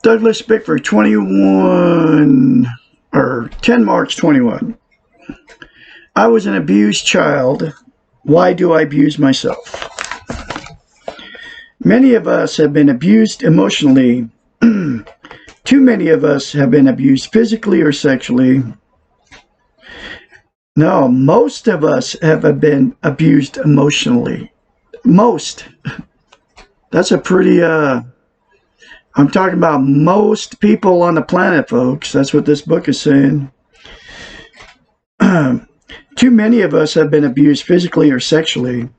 Douglas Bickford, 21, or 10 March 21. I was an abused child. Why do I abuse myself? Many of us have been abused emotionally. Too many of us have been abused physically or sexually. No, most of us have been abused emotionally. Most. That's a pretty, I'm talking about most people on the planet, folks. That's what this book is saying. Too many of us have been abused physically or sexually.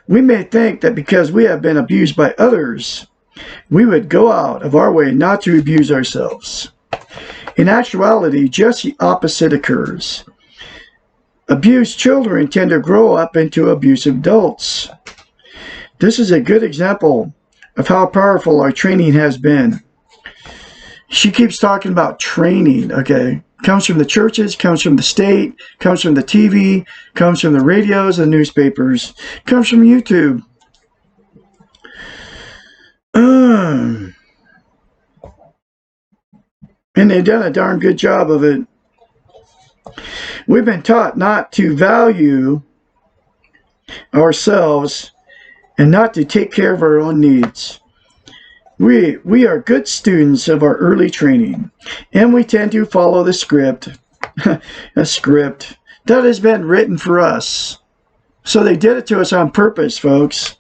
We may think that because we have been abused by others, we would go out of our way not to abuse ourselves. In actuality, just the opposite occurs. Abused children tend to grow up into abusive adults. This is a good example of how powerful our training has been. She keeps talking about training, okay? Comes from the churches, comes from the state, comes from the TV, comes from the radios and newspapers, comes from YouTube. And they've done a darn good job of it. We've been taught not to value ourselves and not to take care of our own needs. We are good students of our early training, and we tend to follow the script, a script that has been written for us. So they did it to us on purpose, folks.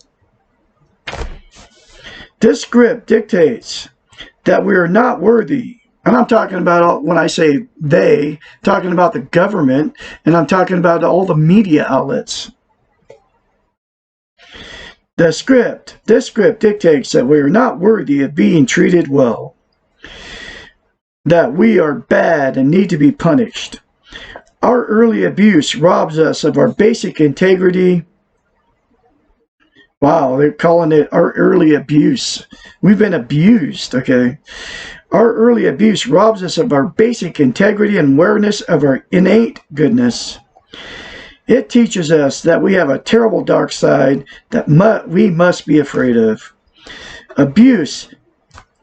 This script dictates that we are not worthy. And I'm talking about, when I say they, talking about the government, and I'm talking about all the media outlets. This script dictates that we are not worthy of being treated well, that we are bad and need to be punished. Our early abuse robs us of our basic integrity. Wow, they're calling it our early abuse. We've been abused, okay? Our early abuse robs us of our basic integrity and awareness of our innate goodness. It teaches us that we have a terrible dark side that we must be afraid of. Abuse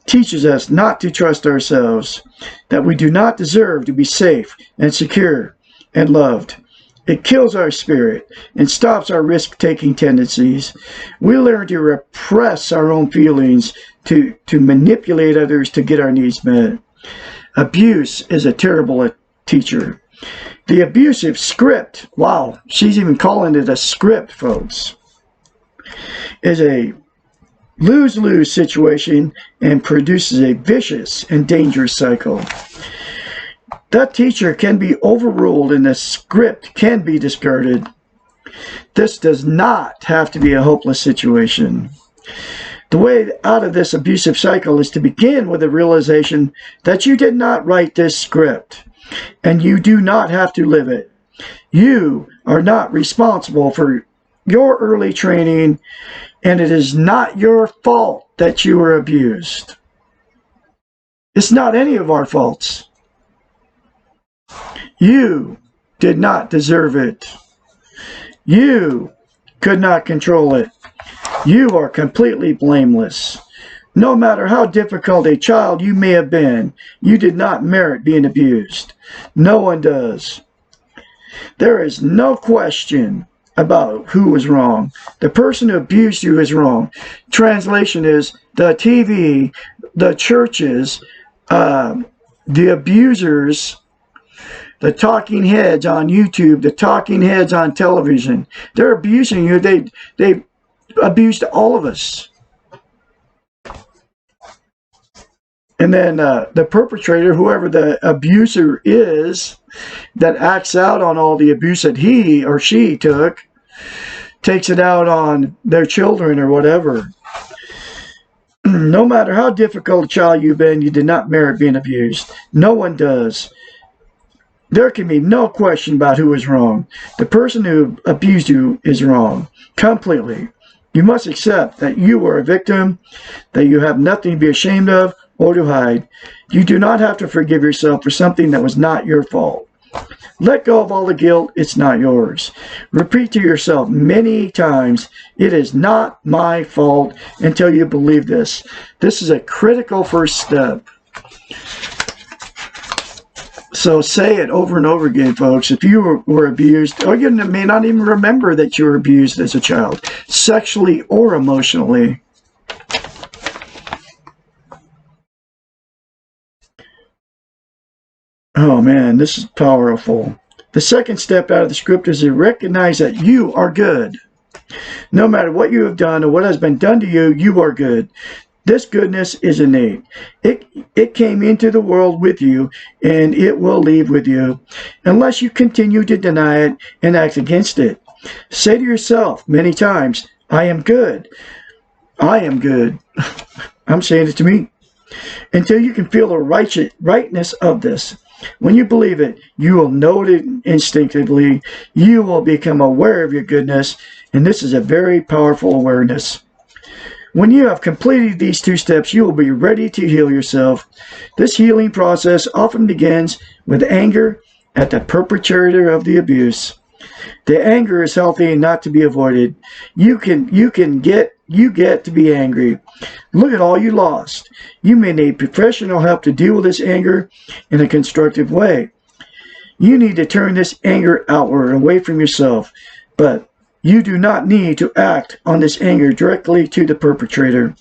teaches us not to trust ourselves, that we do not deserve to be safe and secure and loved. It kills our spirit and stops our risk-taking tendencies. We learn to repress our own feelings, to manipulate others to get our needs met. Abuse is a terrible teacher. The abusive script, wow, she's even calling it a script, folks, is a lose-lose situation and produces a vicious and dangerous cycle. That teacher can be overruled and the script can be discarded. This does not have to be a hopeless situation. The way out of this abusive cycle is to begin with the realization that you did not write this script. And you do not have to live it. You are not responsible for your early training, and it is not your fault that you were abused. It's not any of our faults. You did not deserve it. You could not control it. You are completely blameless. No matter how difficult a child you may have been, you did not merit being abused. No one does. There is no question about who was wrong. The person who abused you is wrong. Translation is the TV, the churches, the abusers, the talking heads on YouTube, the talking heads on television. They're abusing you. They abused all of us. And then the perpetrator, whoever the abuser is, that acts out on all the abuse that he or she took, takes it out on their children or whatever. No matter how difficult a child you've been, you did not merit being abused. No one does. There can be no question about who is wrong. The person who abused you is wrong, completely. You must accept that you were a victim, that you have nothing to be ashamed of or to hide. You do not have to forgive yourself for something that was not your fault. Let go of all the guilt. It's not yours. Repeat to yourself many times, it is not my fault, until you believe this. This is a critical first step. So say it over and over again, folks. If you were abused, or you may not even remember that you were abused as a child, sexually or emotionally. Oh man, this is powerful. The second step out of the script is to recognize that you are good. No matter what you have done or what has been done to you, you are good. This goodness is innate. It came into the world with you, and it will leave with you unless you continue to deny it and act against it. Say to yourself many times, I am good. I am good. I'm saying it to me. Until you can feel the rightness of this. When you believe it, you will know it instinctively. You will become aware of your goodness, and this is a very powerful awareness. When you have completed these two steps, you will be ready to heal yourself. This healing process often begins with anger at the perpetrator of the abuse. The anger is healthy and not to be avoided. You get to be angry. Look at all you lost. You may need professional help to deal with this anger in a constructive way. You need to turn this anger outward, away from yourself. But you do not need to act on this anger directly to the perpetrator.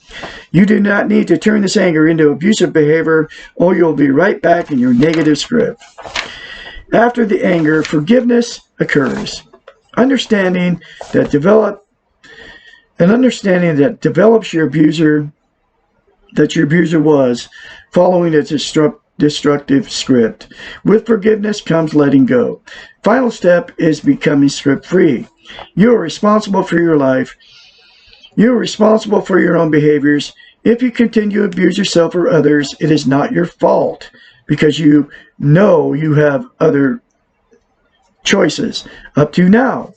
You do not need to turn this anger into abusive behavior, or you'll be right back in your negative script. After the anger, forgiveness occurs. Understanding that develops your abuser, that your abuser was following a destructive script. With forgiveness comes letting go. Final step is becoming script free. You are responsible for your life. You are responsible for your own behaviors. If you continue to abuse yourself or others, it is not your fault, because you know you have other choices. Up to now,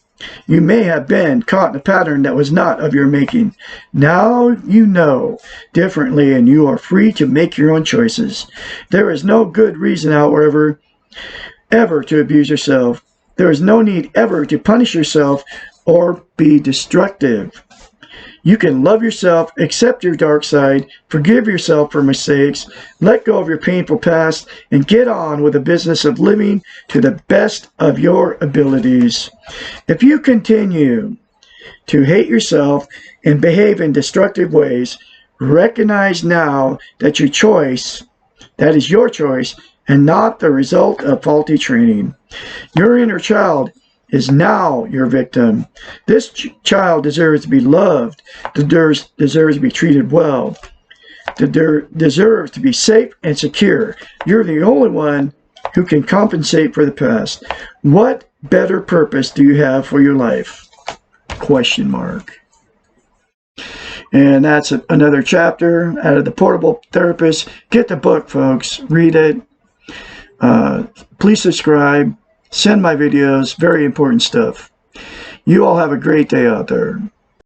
you may have been caught in a pattern that was not of your making. Now you know differently, and you are free to make your own choices. There is no good reason, however, ever to abuse yourself. There is no need ever to punish yourself or be destructive. You can love yourself, accept your dark side, forgive yourself for mistakes, let go of your painful past, and get on with the business of living to the best of your abilities. If you continue to hate yourself and behave in destructive ways, recognize now that your choice, that is your choice, and not the result of faulty training. Your inner child is now your victim. This child deserves to be loved, deserves to be treated well, deserves to be safe and secure. You're the only one who can compensate for the past. What better purpose do you have for your life? Question mark. And that's another chapter out of The Portable Therapist. Get the book, folks. Read it. Please subscribe. Send my videos. Very important stuff. You all have a great day out there.